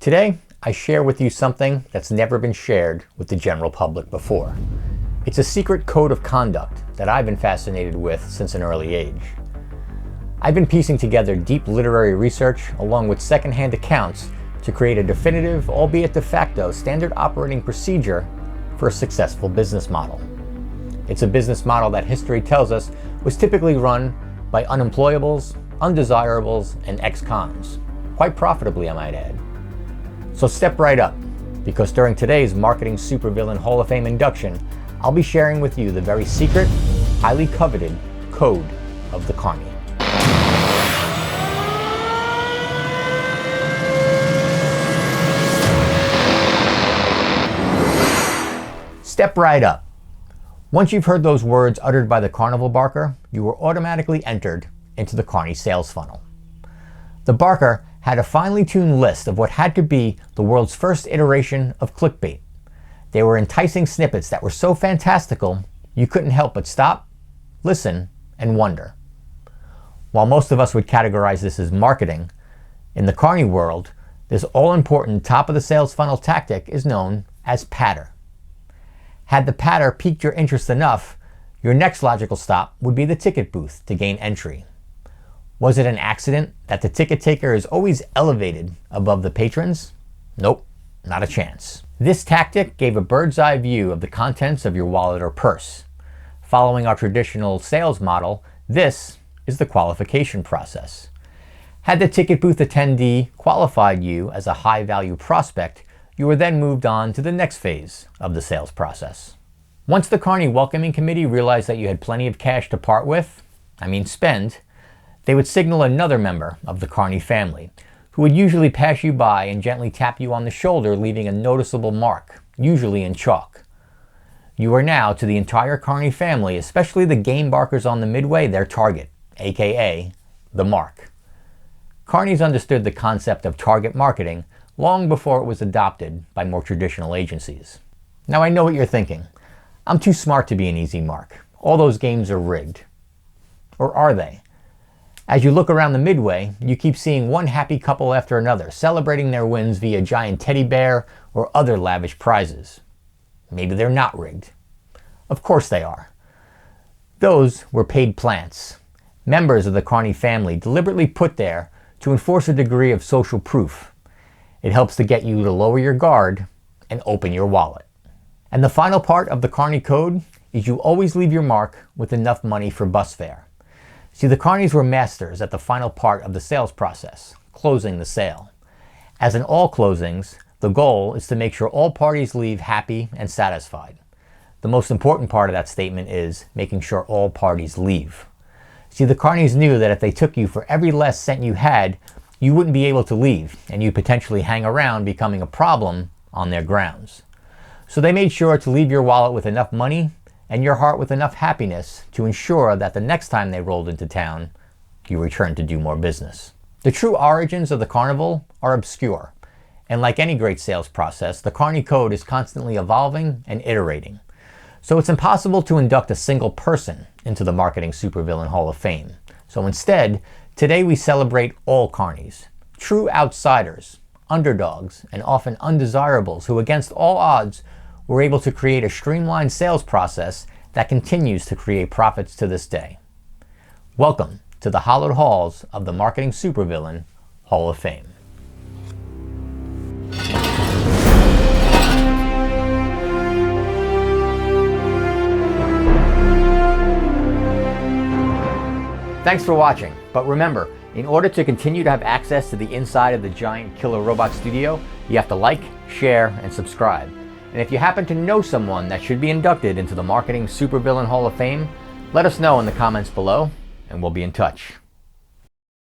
Today, I share with you something that's never been shared with the general public before. It's a secret code of conduct that I've been fascinated with since an early age. I've been piecing together deep literary research along with secondhand accounts to create a definitive, albeit de facto, standard operating procedure for a successful business model. It's a business model that history tells us was typically run by unemployables, undesirables, and ex-cons. Quite profitably, I might add. So step right up, because during today's Marketing Supervillain Hall of Fame induction, I'll be sharing with you the very secret, highly coveted code of the Carny. Step right up. Once you've heard those words uttered by the Carnival barker, you were automatically entered into the Carny sales funnel. The barker had a finely tuned list of what had to be the world's first iteration of clickbait. They were enticing snippets that were so fantastical, you couldn't help but stop, listen, and wonder. While most of us would categorize this as marketing, in the Carny world, this all-important top of the sales funnel tactic is known as patter. Had the patter piqued your interest enough, your next logical stop would be the ticket booth to gain entry. Was it an accident that the ticket taker is always elevated above the patrons? Nope, not a chance. This tactic gave a bird's eye view of the contents of your wallet or purse. Following our traditional sales model, this is the qualification process. Had the ticket booth attendee qualified you as a high-value prospect, you were then moved on to the next phase of the sales process. Once the Carny welcoming committee realized that you had plenty of cash to part with, spend, they would signal another member of the Carny family, who would usually pass you by and gently tap you on the shoulder, leaving a noticeable mark, usually in chalk. You are now, to the entire Carny family, especially the game barkers on the midway, their target, aka the mark. Carnies understood the concept of target marketing long before it was adopted by more traditional agencies. Now I know what you're thinking. I'm too smart to be an easy mark. All those games are rigged. Or are they? As you look around the midway, you keep seeing one happy couple after another, celebrating their wins via giant teddy bear or other lavish prizes. Maybe they're not rigged. Of course they are. Those were paid plants, members of the Carny family deliberately put there to enforce a degree of social proof. It helps to get you to lower your guard and open your wallet. And the final part of the Carny Code is you always leave your mark with enough money for bus fare. See, the Carnies were masters at the final part of the sales process, closing the sale. As in all closings, the goal is to make sure all parties leave happy and satisfied. The most important part of that statement is making sure all parties leave. See, the Carnies knew that if they took you for every last cent you had, you wouldn't be able to leave, and you'd potentially hang around becoming a problem on their grounds. So they made sure to leave your wallet with enough money and your heart with enough happiness to ensure that the next time they rolled into town, you returned to do more business. The true origins of the Carnival are obscure, and like any great sales process, the Carny Code is constantly evolving and iterating. So it's impossible to induct a single person into the Marketing Supervillain Hall of Fame. So instead, today we celebrate all Carnies, true outsiders, underdogs, and often undesirables who, against all odds, were able to create a streamlined sales process that continues to create profits to this day. Welcome to the hallowed halls of the Marketing Supervillain Hall of Fame. Thanks for watching, but remember, in order to continue to have access to the inside of the giant killer robot studio, you have to like, share, and subscribe. And if you happen to know someone that should be inducted into the Marketing Supervillain Hall of Fame, let us know in the comments below, and we'll be in touch.